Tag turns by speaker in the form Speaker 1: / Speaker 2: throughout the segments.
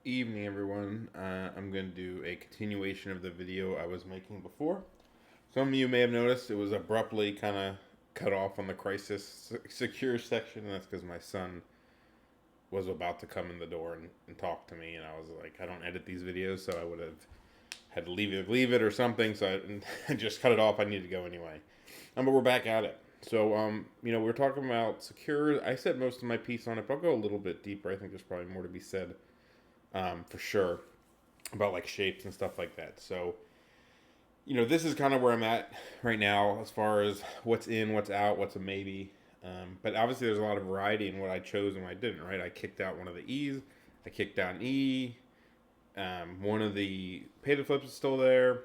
Speaker 1: Evening, everyone. I'm going to do a continuation of the video I was making before. Some of you may have noticed it was abruptly kind of cut off on the crisis secure section, and that's because my son was about to come in the door and talk to me, and I was like, I don't edit these videos, so I would have had to leave it or something, so I just cut it off. I need to go anyway. But we're back at it. So, we're talking about secure. I said most of my piece on it, but I'll go a little bit deeper. I think there's probably more to be said, for sure, about like shapes and stuff like that. So, this is kind of where I'm at right now as far as what's in, what's out, what's a maybe. But obviously, there's a lot of variety in what I chose and what I didn't. Right? I kicked out one of the E's. I kicked out an E. One of the pay flips is still there.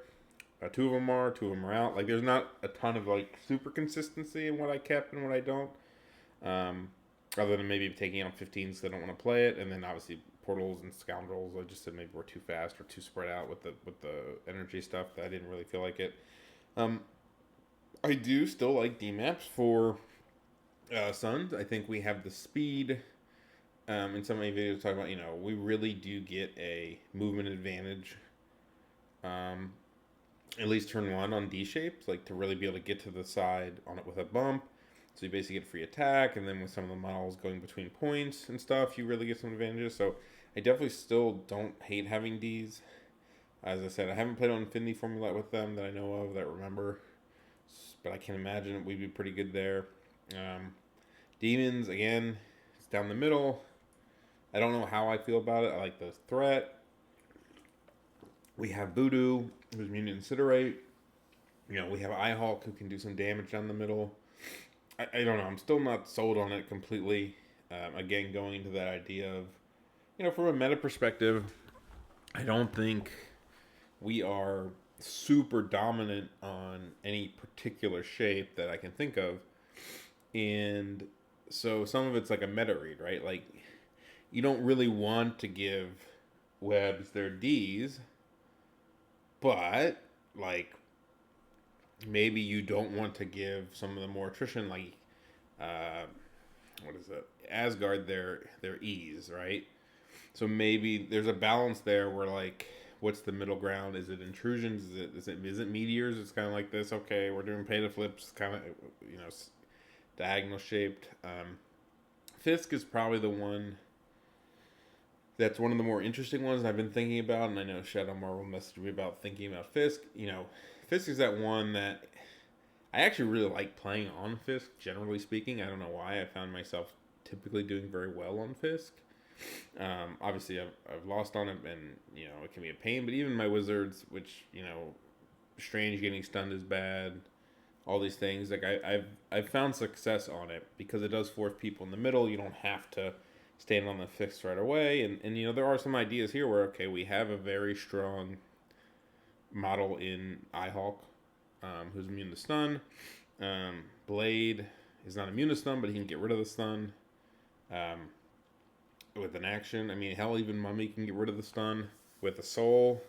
Speaker 1: Two of them are out. Like, there's not a ton of like super consistency in what I kept and what I don't. Um, Other than maybe taking out 15s that don't want to play it, and then obviously portals and scoundrels. I just said maybe we're too fast or too spread out with the energy stuff. That I didn't really feel like it. Um, I do still like D maps for Suns. I think we have the speed. In some of my videos, talk about we really do get a movement advantage. Um, at least turn one on D shapes, like to really be able to get to the side on it with a bump. So you basically get free attack, and then with some of the models going between points and stuff, you really get some advantages. So I definitely still don't hate having Ds. As I said, I haven't played on Infinity Formula with them that I know of, that I remember, but I can imagine we'd be pretty good there. Um, Demons, again, it's down the middle. I don't know how I feel about it. I like the threat. We have Voodoo, who's Mutant Incinerate. We have Eyehawk, who can do some damage down the middle. I don't know. I'm still not sold on it completely. Again, going into that idea of, from a meta perspective, I don't think we are super dominant on any particular shape that I can think of. And so some of it's like a meta read, right? Like, you don't really want to give webs their Ds, but, like, maybe you don't want to give some of the more attrition, like, uh, what is it? Asgard, their E's, right? So maybe there's a balance there where, like, what's the middle ground? Is it intrusions? Is it meteors? It's kind of like this. Okay, we're doing pay to flips, kind of diagonal shaped. Fisk is probably the one that's one of the more interesting ones I've been thinking about, and I know Shadow Marvel messaged me about thinking about Fisk. Fisk is that one that I actually really like playing on Fisk, generally speaking. I don't know why. I found myself typically doing very well on Fisk. Obviously, I've lost on it, and it can be a pain. But even my wizards, which Strange getting stunned is bad. All these things, like I've found success on it because it does force people in the middle. You don't have to stand on the Fisk right away, and there are some ideas here where okay, we have a very strong model in Eyehawk, who's immune to stun. Blade is not immune to stun, but he can get rid of the stun. Um, with an action. I mean, hell, even Mummy can get rid of the stun with a soul.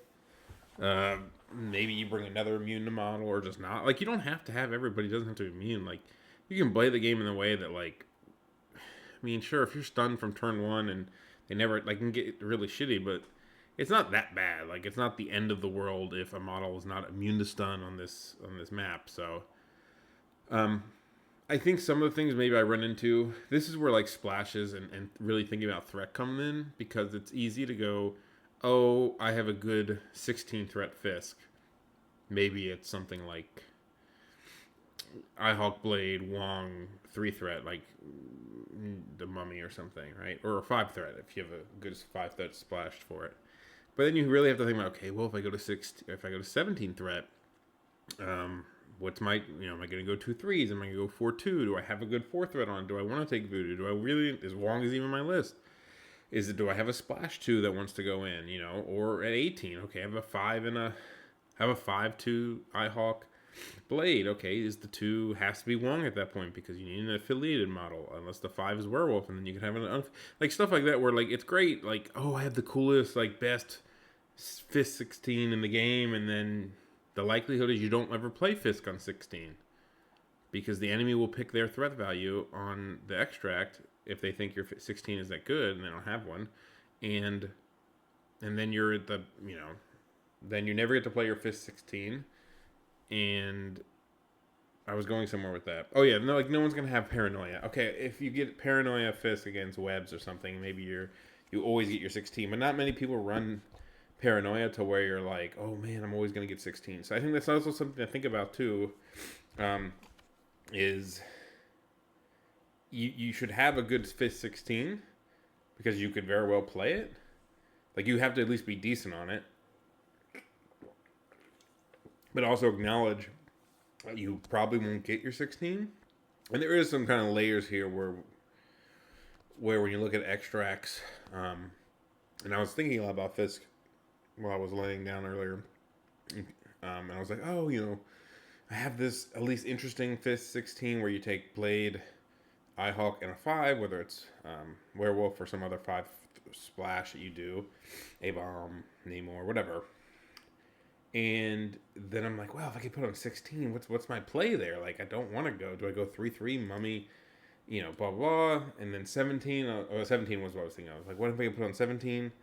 Speaker 1: Uh, Maybe you bring another immune to model, or just not. Like, you don't have to have everybody. Doesn't have to be immune. Like, you can play the game in a way that, like, I mean, sure, if you're stunned from turn one and they never, like, can get really shitty, but it's not that bad. Like, it's not the end of the world if a model is not immune to stun on this map. So, um, I think some of the things maybe I run into, this is where like splashes and really thinking about threat come in, because it's easy to go, oh, I have a good 16 threat Fisk. Maybe it's something like Eyehawk Blade, Wong, 3 threat, like the Mummy or something, right? Or a 5 threat if you have a good 5 threat splashed for it. But then you really have to think about, okay, well, if I go to 17 threat, what's my, am I going to go 2 3s? Am I going to go 4 2? Do I have a good 4 threat on? Do I want to take Voodoo? Do I really, is Wong is even my list? Do I have a splash 2 that wants to go in, or at 18, okay, I have a 5 and have a 5-2 Eyehawk Blade. Okay, is the 2 has to be Wong at that point because you need an affiliated model, unless the 5 is Werewolf, and then you can have like stuff like that where like it's great, like, oh, I have the coolest, like, best Fisk 16 in the game, and then the likelihood is you don't ever play Fisk on 16 because the enemy will pick their threat value on the extract if they think your 16 is that good and they don't have one, and and then you're at the, then you never get to play your Fist 16. And I was going somewhere with that. Oh yeah, no, like no one's gonna have paranoia. Okay, if you get paranoia Fist against webs or something, maybe you always get your 16. But not many people run paranoia to where you're like, oh man, I'm always gonna get 16. So I think that's also something to think about too. Is you should have a good Fist 16 because you could very well play it. Like you have to at least be decent on it, but also acknowledge that you probably won't get your 16. And there is some kind of layers here where when you look at extracts, and I was thinking a lot about Fisk while I was laying down earlier, and I was like, oh, I have this at least interesting Fist 16 where you take Blade, Eyehawk, and a 5, whether it's Werewolf or some other 5 splash that you do, A-Bomb, Namor, whatever. And then I'm like, well, if I could put on 16, what's my play there? Like, I don't want to go. Do I go 3-3, Mummy, blah, blah, and then 17? 17 was what I was thinking. I was like, what if I could put on 17?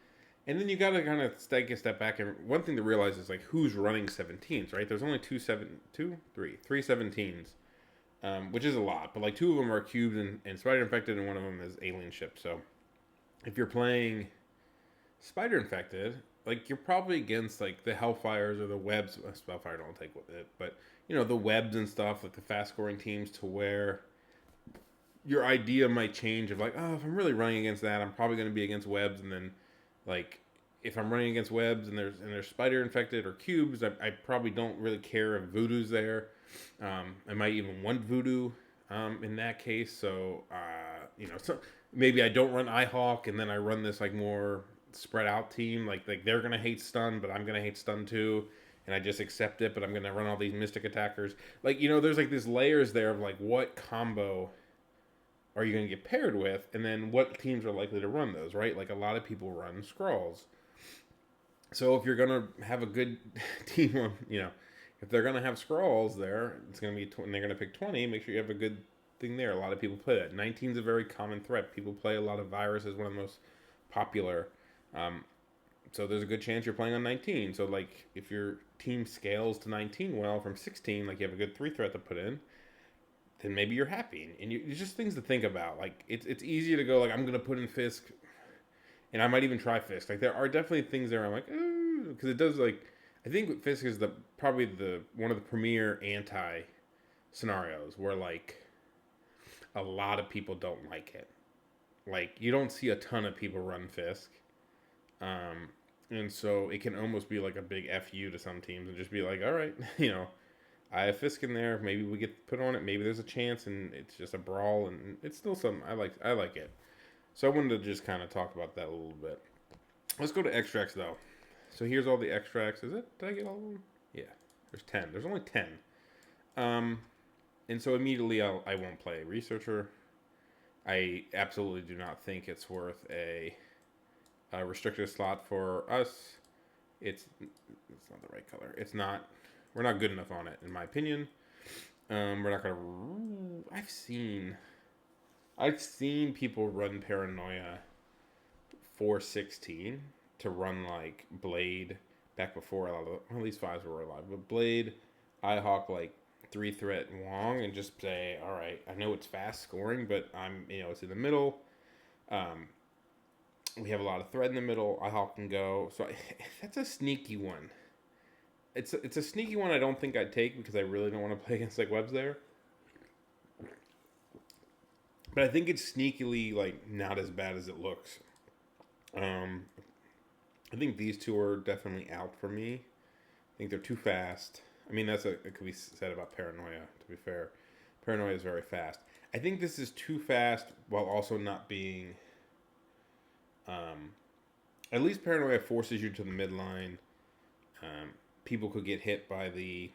Speaker 1: And then you got to kind of take a step back. And one thing to realize is, like, who's running 17s, right? There's only three 17s, which is a lot. But, like, 2 of them are cubes and Spider-Infected, and one of them is Alien Ship. So, if you're playing Spider-Infected, like, you're probably against, like, the Hellfires or the Webs. Spellfire don't take it, but, the Webs and stuff, like the fast-scoring teams, to where your idea might change of, like, oh, if I'm really running against that, I'm probably going to be against Webs, and then, like, if I'm running against Webs and there's Spider-Infected or Cubes, I probably don't really care if Voodoo's there. I might even want Voodoo in that case, so, so maybe I don't run Eyehawk, and then I run this, like, more spread out team, like they're gonna hate stun, but I'm gonna hate stun too, and I just accept it. But I'm gonna run all these mystic attackers. Like, there's like these layers there of like what combo are you gonna get paired with, and then what teams are likely to run those, right? Like a lot of people run Skrulls. So if you're gonna have a good team on, if they're gonna have Skrulls there, it's gonna be and they're gonna pick 20. Make sure you have a good thing there. A lot of people play that. 19 is a very common threat. People play a lot of Virus as one of the most popular. So there's a good chance you're playing on 19. So, like, if your team scales to 19 well from 16, like you have a good 3 threat to put in, then maybe you're happy. And it's just things to think about. Like, it's easy to go, like, I'm going to put in Fisk, and I might even try Fisk. Like, there are definitely things there I'm like, because it does, like, I think Fisk is probably one of the premier anti-scenarios where, like, a lot of people don't like it. Like, you don't see a ton of people run Fisk. And so it can almost be like a big FU to some teams and just be like, all right, I have Fisk in there. Maybe we get put on it. Maybe there's a chance, and it's just a brawl, and it's still something I like it. So I wanted to just kind of talk about that a little bit. Let's go to extracts though. So here's all the extracts. Is it? Did I get all of them? Yeah. There's 10. There's only 10. And so immediately I won't play Researcher. I absolutely do not think it's worth a restricted slot for us. It's not the right color. We're not good enough on it, in my opinion. We're not gonna. I've seen people run Paranoia 416 to run like Blade back before a lot of these 5s were alive, but Blade, Eyehawk, like 3 threat Wong, and just say, all right, I know it's fast scoring, but it's in the middle. We have a lot of thread in the middle. Eyehawk can go. So that's a sneaky one. It's a sneaky one I don't think I'd take because I really don't want to play against like Webs there. But I think it's sneakily like not as bad as it looks. I think these 2 are definitely out for me. I think they're too fast. I mean, it could be said about Paranoia, to be fair. Paranoia is very fast. I think this is too fast while also not being... at least Paranoia forces you to the midline. People could get hit by the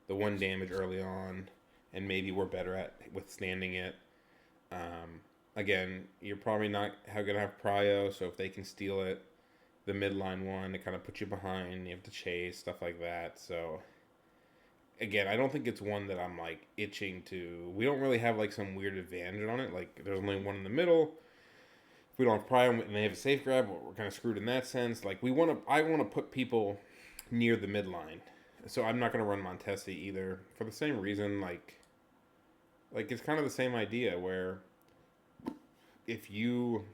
Speaker 1: 1 damage early on, and maybe we're better at withstanding it. Again, you're probably not going to have Prio, so if they can steal it, the midline one, it kind of puts you behind. You have to chase, stuff like that. So, again, I don't think it's one that I'm, like, itching to... We don't really have, like, some weird advantage on it. Like, there's only one in the middle. if we don't have prio and they have a safe grab, we're kind of screwed in that sense. Like I want to put people near the midline, so I'm not going to run Montesi either for the same reason. Like it's kind of the same idea where if you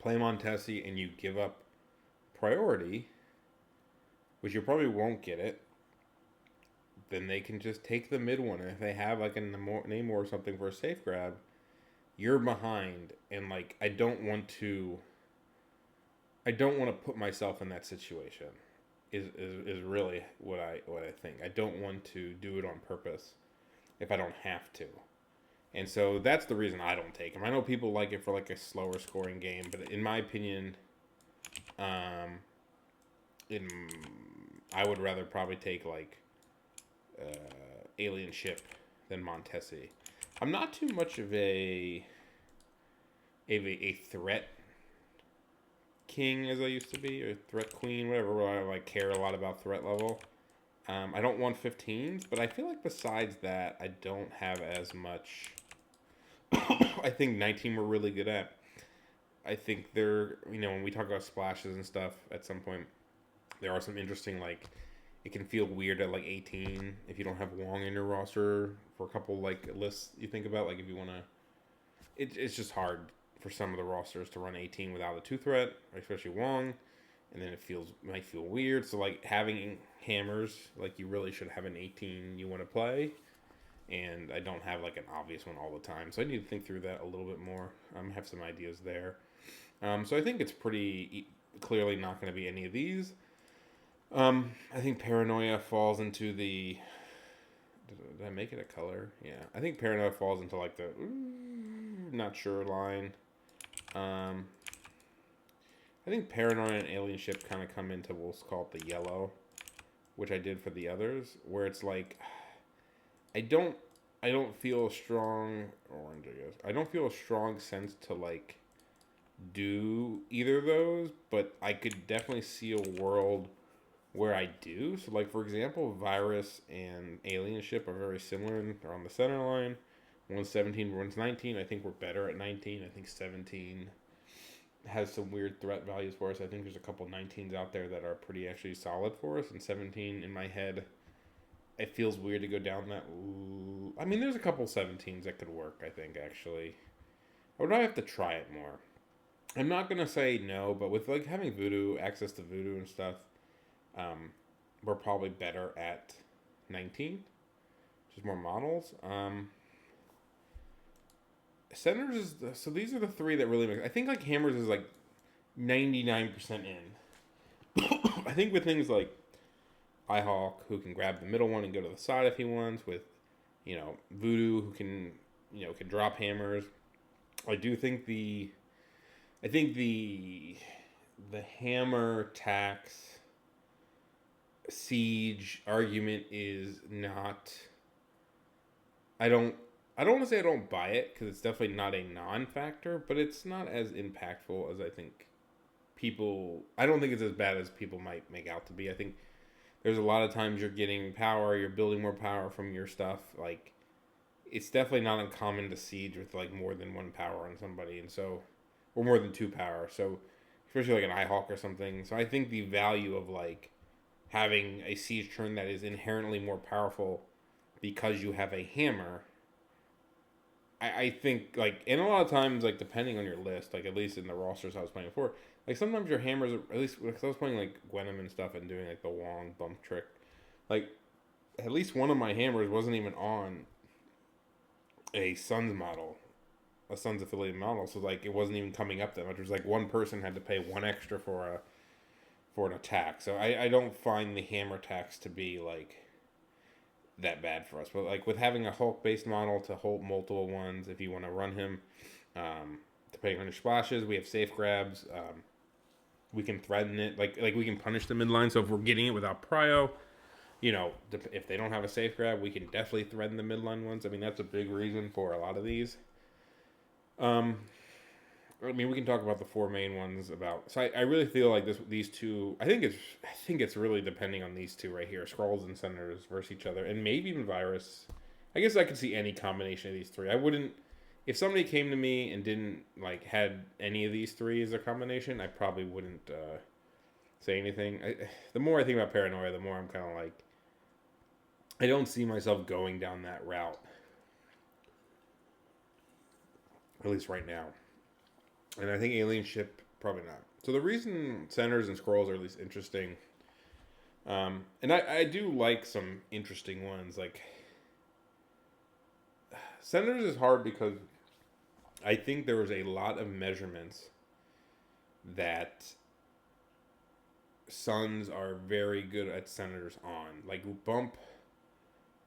Speaker 1: play Montesi and you give up priority, which you probably won't get it, then they can just take the mid one. And if they have like a Namor or something for a safe grab, you're behind. And like I don't want to put myself in that situation. Is really what I think. I don't want to do it on purpose if I don't have to. And so that's the reason I don't take him. I know people like it for like a slower scoring game, but in my opinion, I would rather probably take like Alien Ship than Montesi. I'm not too much of a threat king as I used to be, or threat queen, whatever. Where I like care a lot about threat level. I don't want 15s, but I feel like besides that, I don't have as much. I think 19 we're really good at. I think they're, when we talk about splashes and stuff at some point, there are some interesting, like, it can feel weird at, like, 18 if you don't have Wong in your roster for a couple, like, lists you think about. Like, if you want to, it's just hard for some of the rosters to run 18 without a 2-threat, especially Wong, and then might feel weird. So, like, having hammers, like, you really should have an 18 you want to play. And I don't have like an obvious one all the time, so I need to think through that a little bit more. Have some ideas there. So I think it's pretty clearly not going to be any of these. I think Paranoia falls into the. Did I make it a color? Yeah, I think Paranoia falls into like the not sure line. I think Paranoia and Alien Ship kind of come into, we'll call it the yellow, which I did for the others, where it's like. I don't feel a strong orange, I guess. I don't feel a strong sense to like do either of those, but I could definitely see a world where I do. So like for example, Virus and Alien Ship are very similar. They're on the center line. One's 17, one's 19. I think we're better at 19. I think 17 has some weird threat values for us. I think there's a couple 19s out there that are pretty actually solid for us, and 17 in my head, it feels weird to go down that. I mean, there's a couple 17s that could work, I think, actually. I would probably have to try it more. I'm not going to say no, but with like having Voodoo, access to Voodoo and stuff, we're probably better at 19. Just more models. Centers is... So these are the three that really make... I think like Hammers is like 99% in. I think with things like iHawk, who can grab the middle one and go to the side if he wants, with, Voodoo, who can drop hammers. I think the hammer tax siege argument is not. I don't want to say I don't buy it, because it's definitely not a non-factor, but it's not as impactful as I think people. I don't think it's as bad as people might make out to be. I think there's a lot of times you're getting power, you're building more power from your stuff. Like, it's definitely not uncommon to siege with like more than one power on somebody, and so, or more than 2 power. So, especially like an iHawk or something. So I think the value of like having a siege turn that is inherently more powerful because you have a hammer. I think like, and a lot of times, like depending on your list, like at least in the rosters I was playing before, like sometimes your hammers, at least because I was playing like Gwenom and stuff and doing like the Wong bump trick, like at least one of my hammers wasn't even on a Suns model, a Suns affiliated model, so like it wasn't even coming up that much. It was like one person had to pay 1 extra for an attack. So I don't find the hammer tax to be like that bad for us. But like with having a Hulk based model to hold multiple ones, if you want to run him, depending on your splashes, we have safe grabs. We can threaten it, like we can punish the midline. So if we're getting it without prio, if they don't have a safe grab, we can definitely threaten the midline ones. I mean, that's a big reason for a lot of these. I mean, we can talk about the 4 main ones about. So I really feel like these two. I think it's really depending on these two right here, Skrulls and Senators versus each other, and maybe even Virus. I guess I could see any combination of these three. I wouldn't. if somebody came to me and didn't like had any of these three as a combination, I probably wouldn't say anything. The more I think about paranoia, the more I'm kind of like, I don't see myself going down that route, at least right now. And I think alien ship probably not. So the reason Senators and Scrolls are at least interesting, and I do like some interesting ones. Like Senators is hard because I think there was a lot of measurements that Suns are very good at Senators on. Like Bump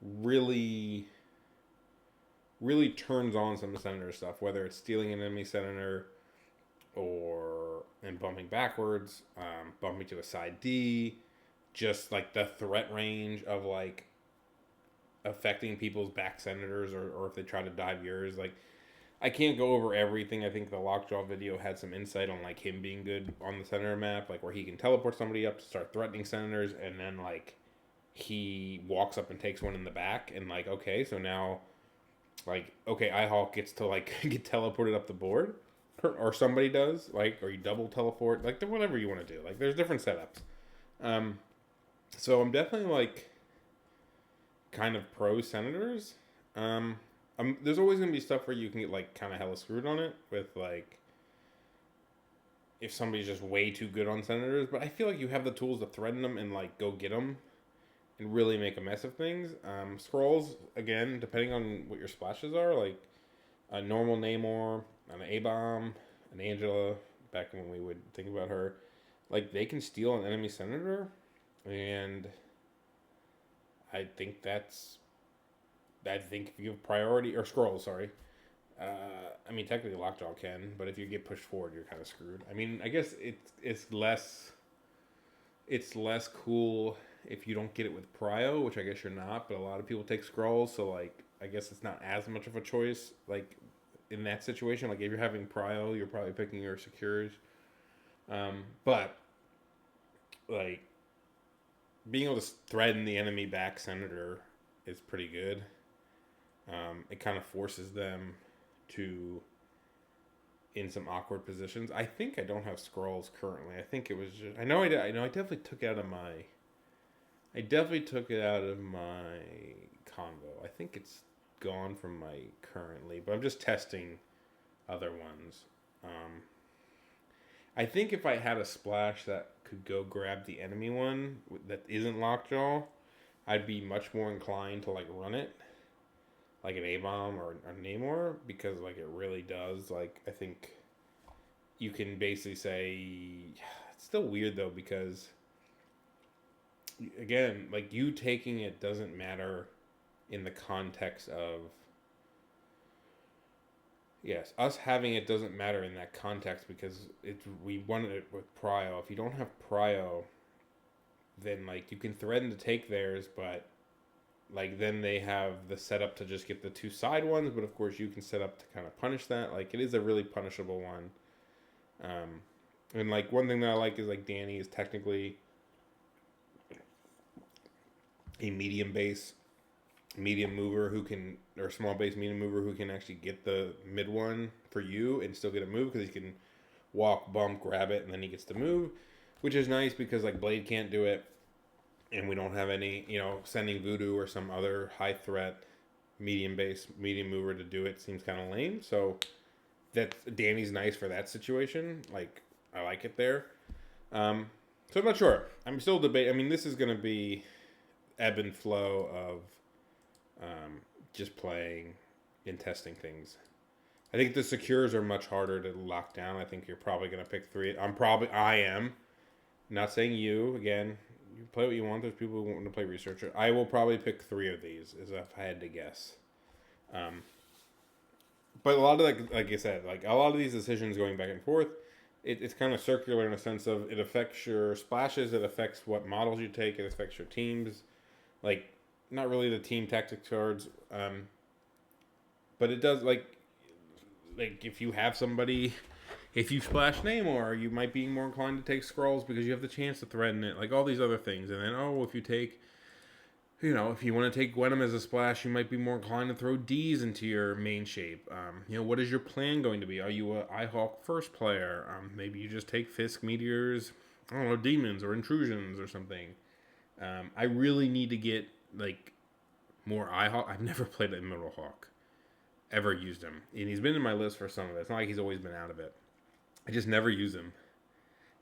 Speaker 1: really turns on some of the Senator stuff, whether it's stealing an enemy Senator or and bumping backwards, bumping to a side D, just like the threat range of like affecting people's back Senators or if they try to dive yours. Like I can't go over everything. I think the Lockjaw video had some insight on like him being good on the Senator map, like where he can teleport somebody up to start threatening Senators, and then like he walks up and takes one in the back, and like okay, so now like okay, iHawk gets to like get teleported up the board, or somebody does, like, or you double teleport, like whatever you want to do. Like there's different setups. So I'm definitely like kind of pro Senators. There's always gonna be stuff where you can get like kind of hella screwed on it with like if somebody's just way too good on Senators. But I feel like you have the tools to threaten them and like go get them and really make a mess of things. Scrolls again, depending on what your splashes are, like a normal Namor, an A-Bomb, an Angela. Back when we would think about her, like they can steal an enemy Senator, and I think if you have priority, or Scrolls, sorry. I mean, technically Lockjaw can, but if you get pushed forward, you're kind of screwed. I mean, I guess it's less cool if you don't get it with Prio, which I guess you're not, but a lot of people take Scrolls, so like I guess it's not as much of a choice. Like in that situation, like if you're having Prio, you're probably picking your Secures. But like being able to threaten the enemy back Senator is pretty good. It kind of forces them to in some awkward positions. I think I don't have Scrolls currently. I think it was just I know I definitely took it out of my convo. I think it's gone from my currently, but I'm just testing other ones. I think if I had a splash that could go grab the enemy one that isn't Lockjaw, I'd be much more inclined to like run it, like an A-Bomb or a Namor, because like it really does. Like I think you can basically say it's still weird though, because again, like you taking it doesn't matter in the context of yes, us having it doesn't matter in that context because we wanted it with Prio. If you don't have Prio, then like you can threaten to take theirs, but like then they have the setup to just get the two side ones, but of course you can set up to kind of punish that. Like it is a really punishable one. And like one thing that I like is like Danny is technically a medium mover who can, or small base medium mover who can actually get the mid one for you and still get a move because he can walk, bump, grab it, and then he gets to move, which is nice because like Blade can't do it, and we don't have any, sending Voodoo or some other high threat medium mover to do it seems kind of lame. So that Danny's nice for that situation. Like I like it there. So I'm not sure. I'm still debating. I mean, this is going to be ebb and flow of just playing and testing things. I think the secures are much harder to lock down. I think you're probably going to pick three. I am. Not saying you. Again, you play what you want. There's people who want to play Researcher. I will probably pick three of these, as if I had to guess. But a lot of, like I said, like a lot of these decisions going back and forth, it's kind of circular in a sense of it affects your splashes, it affects what models you take, it affects your teams. Like, not really the team tactics cards, but it does, like if you have somebody, if you splash Namor, you might be more inclined to take Scrolls because you have the chance to threaten it, like all these other things. And then, if you take If you want to take Gwenum as a splash, you might be more inclined to throw D's into your main shape. What is your plan going to be? Are you a Ihawk first player? Maybe you just take Fisk, Meteors, I don't know, Demons or Intrusions or something. I really need to get, like, more Ihawk. I've never played a Middle Hawk. Ever used him. And he's been in my list for some of it. It's not like he's always been out of it. I just never use him.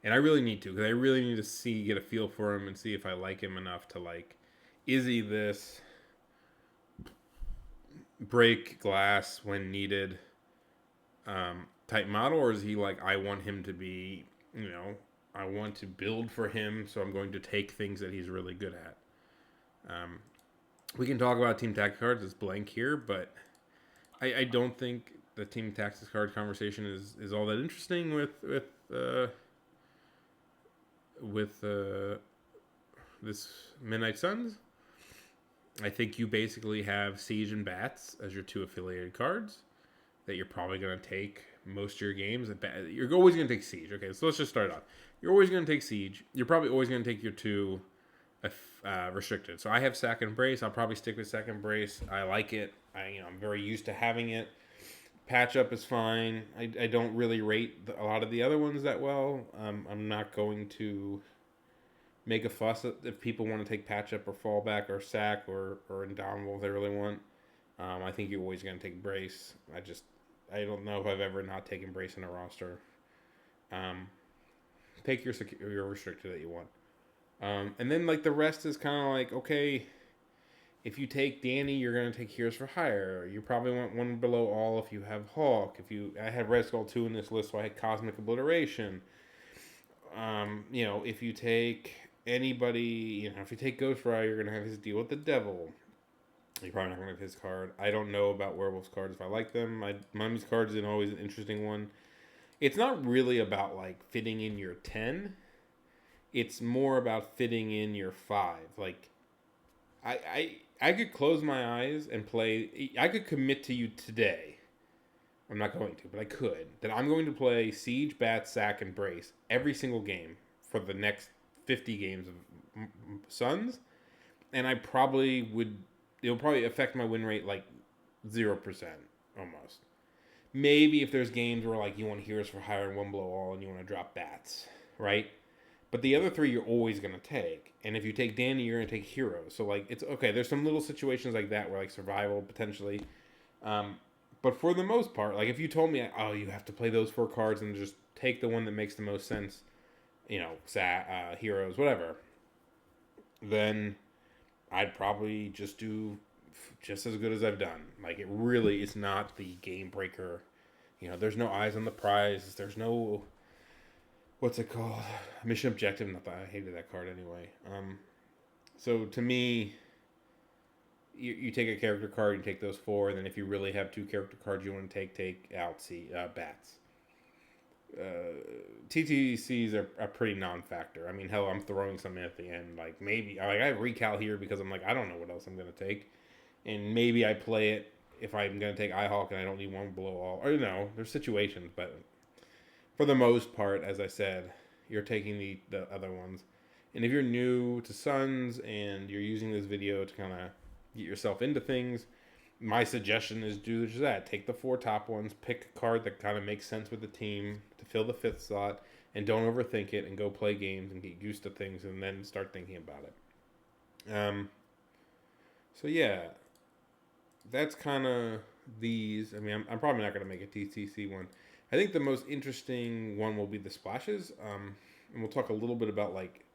Speaker 1: And I really need to, because I really need to get a feel for him and see if I like him enough to, like, is he this break glass when needed type model, or is he like, I want him to be, I want to build for him, so I'm going to take things that he's really good at. We can talk about team tactics cards. It's blank here, but I don't think the team tactics card conversation is all that interesting with this Midnight Suns. I think you basically have Siege and Bats as your two affiliated cards that you're probably going to take most of your games. You're always going to take Siege. Okay, so let's just start off. You're always going to take Siege. You're probably always going to take your two restricted. So I have Sack and Brace. I'll probably stick with Sack and Brace. I like it. I'm very used to having it. Patch Up is fine. I don't really rate a lot of the other ones that well. I'm not going to make a fuss if people want to take Patch Up or Fallback or Sack or Indomitable if they really want. I think you're always going to take Brace. I don't know if I've ever not taken Brace in a roster. Take your restricted that you want. And then, like, the rest is kind of like, okay, if you take Danny, you're going to take Heroes for Hire. You probably want one below all if you have Hawk. I had Red Skull 2 in this list, so I had Cosmic Obliteration. If you take anybody, if you take Ghost Rider, you're going to have his deal with the devil. You're probably not going to have his card. I don't know about Werewolf's cards if I like them. Mummy's cards is always an interesting one. It's not really about, like, fitting in your 10. It's more about fitting in your 5. Like, I could close my eyes and play. I could commit to you today. I'm not going to, but I could. That I'm going to play Siege, Bat, Sack, and Brace every single game for the next 50 games of Suns. And I probably would. It'll probably affect my win rate like 0% almost. Maybe if there's games where, like, you want Heroes for Hire and one below all and you want to drop Bats, right? But the other three you're always going to take. And if you take Danny, you're going to take Heroes. So, like, it's okay. There's some little situations like that where, like, survival potentially. But for the most part, like, if you told me, oh, you have to play those 4 cards and just take the one that makes the most sense, Heroes, whatever, then I'd probably just do just as good as I've done. Like, it really is not the game breaker. There's no eyes on the prize. There's no, what's it called? Mission objective. Not that I hated that card anyway. So to me, you take a character card, you take those 4, and then if you really have 2 character cards you want to take out Bats. TTCs are a pretty non-factor. I mean, hell, I'm throwing some in at the end. Like, maybe, I have Recal here because I'm like, I don't know what else I'm going to take. And maybe I play it if I'm going to take Ihawk and I don't need one below all. Or, there's situations. But for the most part, as I said, you're taking the other ones. And if you're new to Suns and you're using this video to kind of get yourself into things, my suggestion is do just that. Take the 4 top ones, pick a card that kind of makes sense with the team to fill the 5th slot, and don't overthink it, and go play games and get used to things, and then start thinking about it. So yeah, that's kind of these. I mean, I'm probably not going to make a TCC one. I think the most interesting one will be the splashes, and we'll talk a little bit about, like,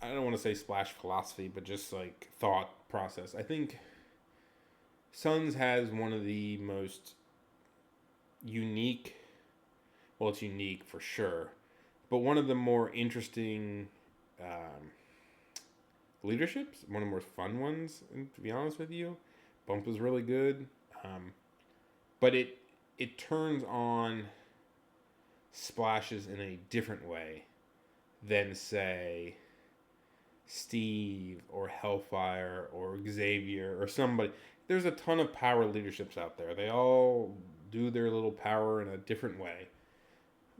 Speaker 1: I don't want to say splash philosophy, but just, like, thought process. I think Suns has one of the most unique, well, it's unique for sure, but one of the more interesting leaderships, one of the more fun ones, to be honest with you. Bump is really good, but it turns on splashes in a different way than, say, Steve or Hellfire or Xavier or somebody. There's a ton of power leaderships out there. They all do their little power in a different way.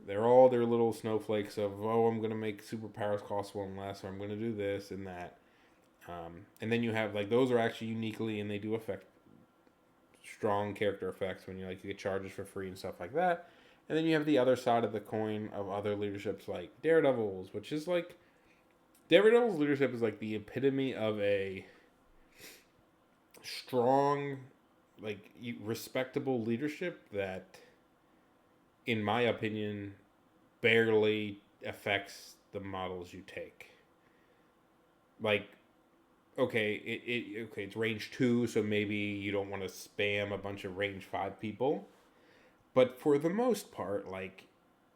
Speaker 1: They're all their little snowflakes of, oh, I'm going to make superpowers cost 1 less, or I'm going to do this and that. And then you have like those are actually uniquely, and they do affect strong character effects when you get charges for free and stuff like that. And then you have the other side of the coin of other leaderships like Daredevil's, which is like Daredevil's leadership is like the epitome of a strong, like respectable leadership that, in my opinion, barely affects the models you take. Like, okay, it's range 2, so maybe you don't want to spam a bunch of range 5 people. But for the most part, like,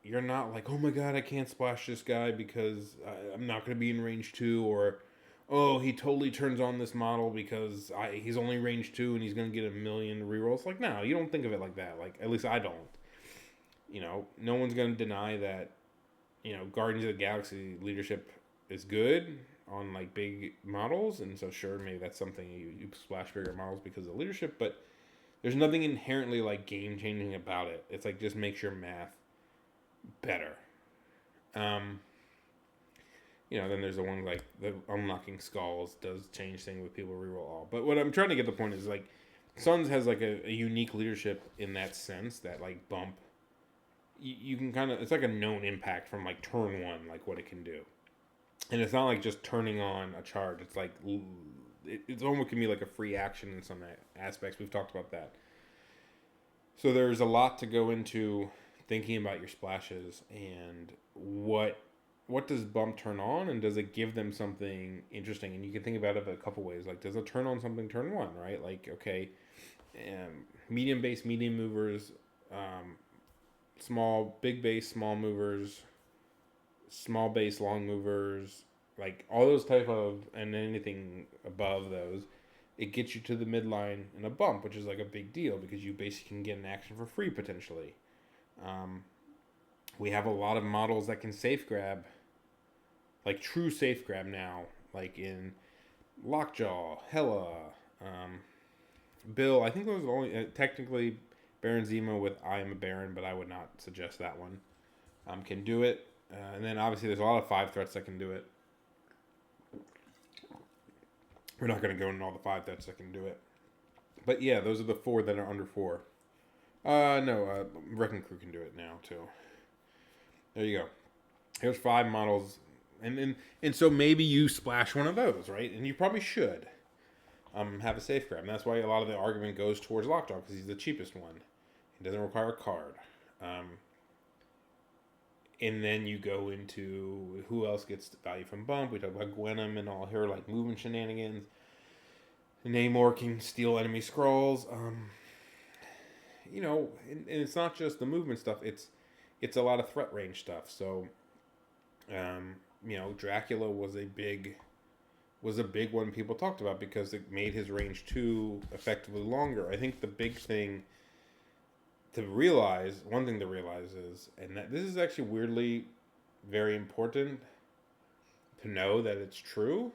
Speaker 1: you're not like, oh my god, I can't splash this guy because I'm not going to be in range 2, or, oh, he totally turns on this model because he's only range 2 and he's going to get a million rerolls. Like, no, you don't think of it like that. Like, at least I don't. No one's going to deny that, Guardians of the Galaxy leadership is good on, like, big models. And so, sure, maybe that's something you splash bigger models because of leadership. But there's nothing inherently, like, game-changing about it. It's, like, just makes your math better. Then there's the one, like, the unlocking skulls does change things with people reroll all. But what I'm trying to get the point is, like, Suns has, like, a unique leadership in that sense that, like, bump. You can kind of, it's like a known impact from, like, turn 1, like, what it can do. And it's not like just turning on a charge. It's like, it's almost can be like a free action in some aspects. We've talked about that. So there's a lot to go into thinking about your splashes and what does bump turn on, and does it give them something interesting? And you can think about it a couple ways. Like, does it turn on something turn 1, right? Like, okay, medium base, medium movers, big base, small movers, small base, long movers, like all those type of, and anything above those, it gets you to the midline in a bump, which is like a big deal because you basically can get an action for free potentially. We have a lot of models that can safe grab, like true safe grab now, like in Lockjaw, Hela, Bill. I think those are only technically Baron Zemo with I Am a Baron, but I would not suggest that one. Can do it. And then obviously there's a lot of 5 threats that can do it. We're not going to go into all the 5 threats that can do it. But yeah, those are the 4 that are under 4. Wrecking Crew can do it now too. There you go. Here's 5 models. And so maybe you splash one of those, right? And you probably should have a safe grab. And that's why a lot of the argument goes towards Lockjaw, because he's the cheapest one. He doesn't require a card. And then you go into who else gets value from bump. We talk about Gwenom and all her like movement shenanigans. Namor can steal enemy scrolls. And it's not just the movement stuff. It's a lot of threat range stuff. So, Dracula was a big one people talked about because it made his range 2 effectively longer. I think the big thing one thing to realize is, and that this is actually weirdly very important to know that it's true,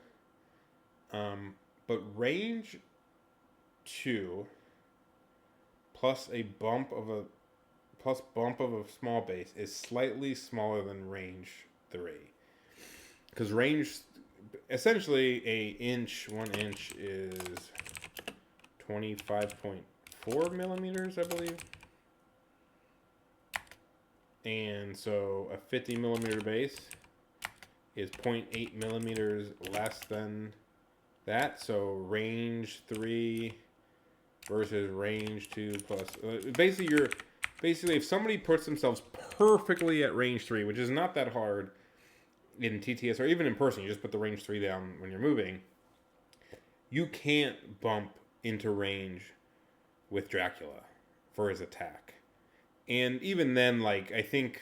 Speaker 1: but range 2 plus bump of a small base is slightly smaller than range 3. Because essentially 1 inch is 25.4 millimeters, I believe. And so a 50 millimeter base is 0.8 millimeters less than that. So range 3 versus range 2 plus. Basically, if somebody puts themselves perfectly at range 3, which is not that hard in TTS or even in person, you just put the range 3 down when you're moving. You can't bump into range with Dracula for his attack. And even then, like, I think,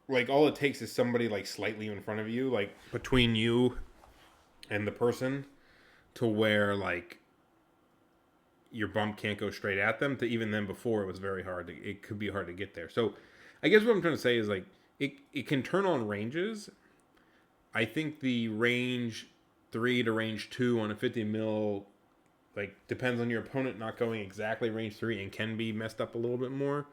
Speaker 1: like, all it takes is somebody, like, slightly in front of you, like, between you and the person, to where, like, your bump can't go straight at them. To even then, before, it was very hard. It could be hard to get there. So, I guess what I'm trying to say is, like, it can turn on ranges. I think the range 3 to range 2 on a 50 mil, like, depends on your opponent not going exactly range 3 and can be messed up a little bit more.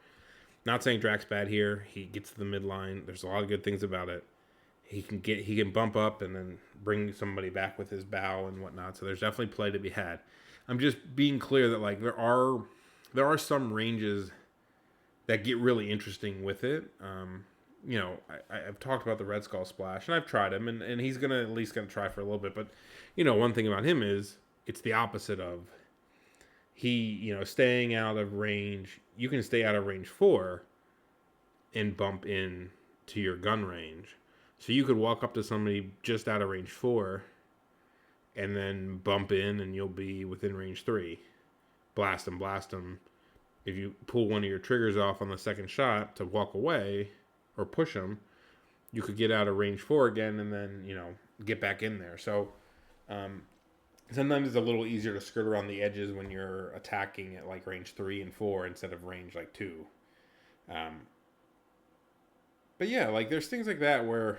Speaker 1: Not saying Drax bad here. He gets to the midline. There's a lot of good things about it. he can bump up and then bring somebody back with his bow and whatnot. So there's definitely play to be had. I'm just being clear that like there are some ranges that get really interesting with it. I've talked about the Red Skull Splash, and I've tried him, and he's at least gonna try for a little bit. But one thing about him is it's the opposite of staying out of range. You can stay out of range 4 and bump in to your gun range. So you could walk up to somebody just out of range 4 and then bump in, and you'll be within range 3. Blast them. If you pull one of your triggers off on the second shot to walk away or push them, you could get out of range 4 again and then, get back in there. So sometimes it's a little easier to skirt around the edges when you're attacking at like range 3 and 4 instead of range like 2. But yeah, like there's things like that where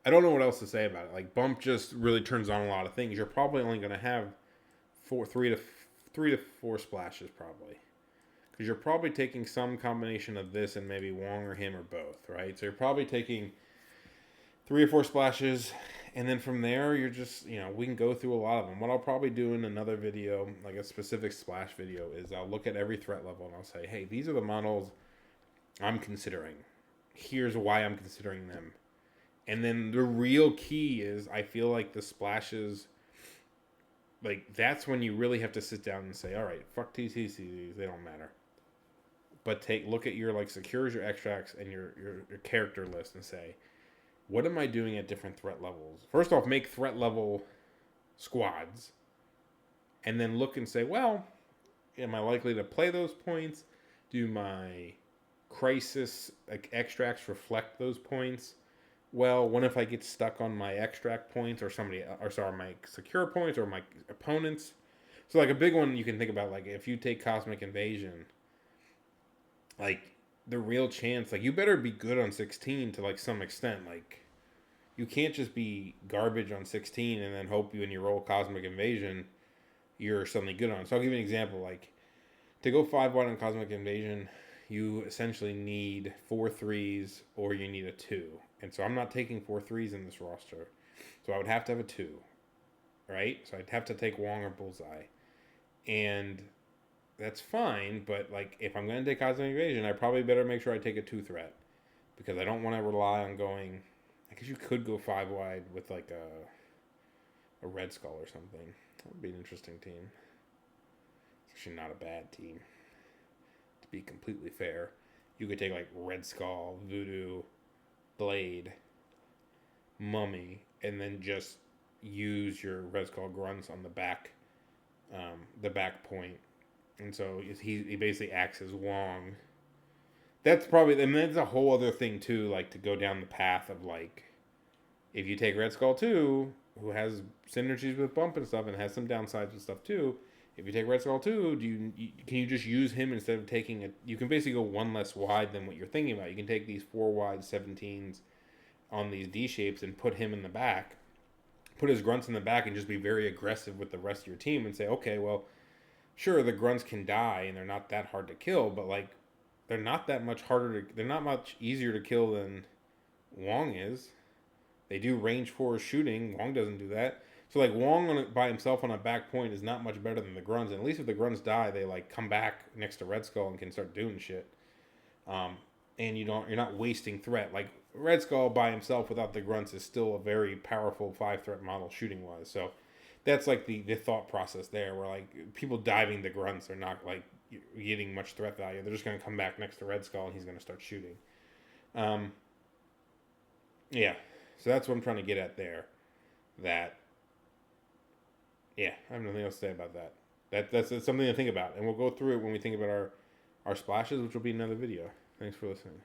Speaker 1: I don't know what else to say about it. Like bump just really turns on a lot of things. You're probably only going to have 3 to 4 splashes probably, because you're probably taking some combination of this and maybe Wong or him or both, right? So you're probably taking 3 or 4 splashes, and then from there you're just we can go through a lot of them. What I'll probably do in another video, like a specific splash video, is I'll look at every threat level and I'll say, hey, these are the models I'm considering. Here's why I'm considering them. And then the real key is, I feel like the splashes, like that's when you really have to sit down and say, all right, fuck TCCs, they don't matter. But look at your like secures, your extracts, and your character list and say, what am I doing at different threat levels? First off, make threat level squads. And then look and say, well, am I likely to play those points? Do my crisis extracts reflect those points? Well, what if I get stuck on my extract points or my secure points or my opponents? So like a big one you can think about, like if you take Cosmic Invasion, like the real chance, like you better be good on 16 to like some extent. Like you can't just be garbage on 16 and then hope when you roll Cosmic Invasion, you're suddenly good on. So I'll give you an example. Like to go 5 wide on Cosmic Invasion, you essentially need 4 3s or you need a 2. And so I'm not taking 4 3s in this roster. So I would have to have a 2, right? So I'd have to take Wong or Bullseye. And that's fine, but like if I'm going to take Cosmic Invasion, I probably better make sure I take a 2 threat. Because I don't want to rely on going... I guess you could go 5 wide with like a Red Skull or something. That would be an interesting team. It's actually not a bad team. To be completely fair. You could take like Red Skull, Voodoo, Blade, Mummy, and then just use your Red Skull grunts on the back point. And so he basically acts as Wong. That's probably, and that's a whole other thing too, like to go down the path of like, if you take Red Skull 2, who has synergies with bump and stuff and has some downsides and stuff too, if you take Red Skull 2, can you just use him instead of taking it? You can basically go one less wide than what you're thinking about. You can take these 4 wide 17s on these D shapes and put him in the back, put his grunts in the back, and just be very aggressive with the rest of your team and say, okay, well, sure, the grunts can die and they're not that hard to kill, but like they're not much easier to kill than Wong is. They do range 4 shooting. Wong doesn't do that. So like Wong by himself on a back point is not much better than the grunts. And at least if the grunts die, they like come back next to Red Skull and can start doing shit. And you're not wasting threat. Like Red Skull by himself without the grunts is still a very powerful 5 threat model shooting wise. So that's like the thought process there, where like people diving the grunts are not like getting much threat value. They're just going to come back next to Red Skull and he's going to start shooting. Yeah, so that's what I'm trying to get at there. Yeah, I have nothing else to say about that. That's something to think about, and we'll go through it when we think about our splashes, which will be another video. Thanks for listening.